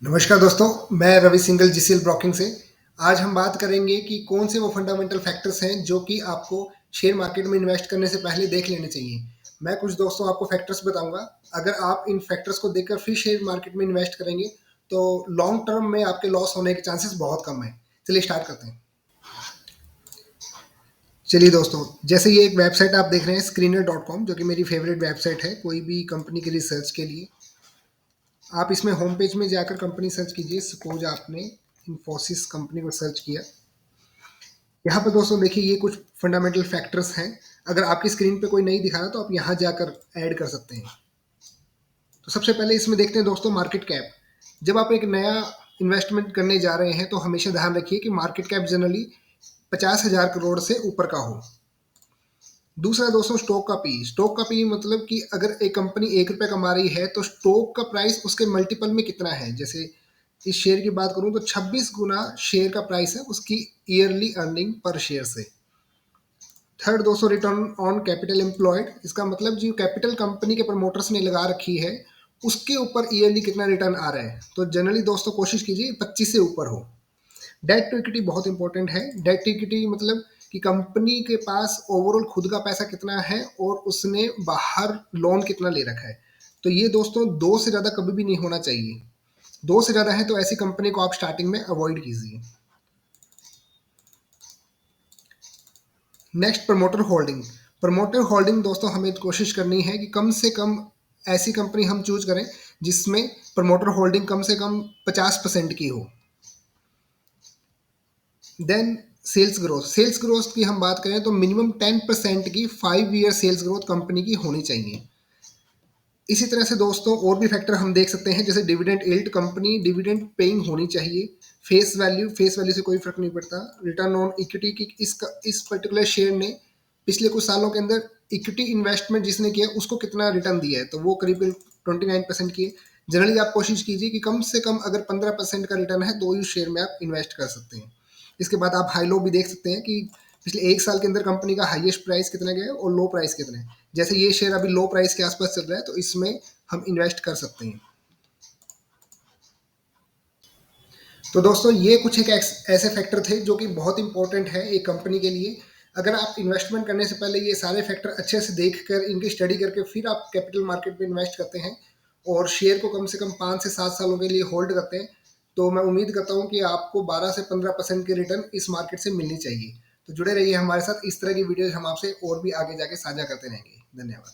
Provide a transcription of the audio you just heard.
नमस्कार दोस्तों, मैं रवि सिंघल जीसीएल ब्रोकिंग से। आज हम बात करेंगे कि कौन से वो फंडामेंटल फैक्टर्स हैं जो कि आपको शेयर मार्केट में इन्वेस्ट करने से पहले देख लेने चाहिए। मैं कुछ दोस्तों आपको फैक्टर्स बताऊंगा। अगर आप इन फैक्टर्स को देखकर फिर शेयर मार्केट में इन्वेस्ट करेंगे तो लॉन्ग टर्म में आपके लॉस होने के चांसेस बहुत कम है। चलिए स्टार्ट करते हैं। चलिए दोस्तों, जैसे ये एक वेबसाइट आप देख रहे हैं screener.com, जो कि मेरी फेवरेट वेबसाइट है कोई भी कंपनी के रिसर्च के लिए। आप इसमें होम पेज में जाकर कंपनी सर्च कीजिए। सपोज आपने इन्फोसिस कंपनी को सर्च किया। यहाँ पर दोस्तों देखिए, ये कुछ फंडामेंटल फैक्टर्स हैं। अगर आपकी स्क्रीन पे कोई नहीं दिखा रहा तो आप यहाँ जाकर ऐड कर सकते हैं। तो सबसे पहले इसमें देखते हैं दोस्तों मार्केट कैप। जब आप एक नया इन्वेस्टमेंट करने जा रहे हैं तो हमेशा ध्यान रखिए कि मार्केट कैप जनरली 50,000 करोड़ से ऊपर का हो। दूसरा दोस्तों स्टॉक का पी। स्टॉक का पी मतलब कि अगर एक कंपनी 1 रुपये कमा रही है तो स्टॉक का प्राइस उसके मल्टीपल में कितना है। जैसे इस शेयर की बात करूं तो 26 गुना शेयर का प्राइस है उसकी ईयरली अर्निंग पर शेयर से। थर्ड दोस्तों रिटर्न ऑन कैपिटल एम्प्लॉयड। इसका मतलब जो कैपिटल कंपनी के प्रमोटर्स ने लगा रखी है उसके ऊपर ईयरली कितना रिटर्न आ रहा है। तो जनरली दोस्तों कोशिश कीजिए 25 से ऊपर हो। डेट टू इक्विटी बहुत इंपॉर्टेंट है। डेट टू इक्विटी मतलब कि कंपनी के पास ओवरऑल खुद का पैसा कितना है और उसने बाहर लोन कितना ले रखा है। तो ये दोस्तों 2 से ज़्यादा कभी भी नहीं होना चाहिए। 2 से ज़्यादा है तो ऐसी कंपनी को आप स्टार्टिंग में अवॉइड कीजिए। Next promoter holding. Promoter holding दोस्तों हमें कोशिश करनी है कि कम से कम ऐसी कंपनी हम चूज करें जिसमें प्रमोटर होल्डिंग कम से कम 50% की हो। Then sales growth. Sales growth की हम बात करें तो मिनिमम 10% की 5 ईयर सेल्स ग्रोथ कंपनी की होनी चाहिए। इसी तरह से दोस्तों और भी फैक्टर हम देख सकते हैं, जैसे dividend yield. Company dividend paying होनी चाहिए। फेस वैल्यू से कोई फर्क नहीं पड़ता। रिटर्न ऑन इक्विटी की इस पर्टिकुलर शेयर ने पिछले कुछ सालों के अंदर इक्विटी इन्वेस्टमेंट जिसने किया उसको कितना रिटर्न दिया है, तो वो करीब 29% की है। जनरली आप कोशिश कीजिए कि कम से कम अगर 15% का रिटर्न है तो इस शेयर में आप इन्वेस्ट कर सकते हैं। इसके बाद आप हाई लो भी देख सकते हैं कि पिछले 1 साल के अंदर कंपनी का हाईएस्ट प्राइस कितना गया है और लो प्राइस कितना है। जैसे ये शेयर अभी लो प्राइस के आसपास चल रहा है तो इसमें हम इन्वेस्ट कर सकते हैं। तो दोस्तों ये कुछ एक ऐसे फैक्टर थे जो कि बहुत इंपॉर्टेंट है एक कंपनी के लिए। अगर आप इन्वेस्टमेंट करने से पहले ये सारे फैक्टर अच्छे से देखकर इनकी स्टडी करके फिर आप कैपिटल मार्केट में इन्वेस्ट करते हैं और शेयर को कम से कम 5 से 7 सालों के लिए होल्ड करते हैं, तो मैं उम्मीद करता हूँ कि आपको 12 से 15% की रिटर्न इस मार्केट से मिलनी चाहिए। तो जुड़े रहिए हमारे साथ। इस तरह की वीडियो हम आपसे और भी आगे जाके साझा करते रहेंगे। धन्यवाद।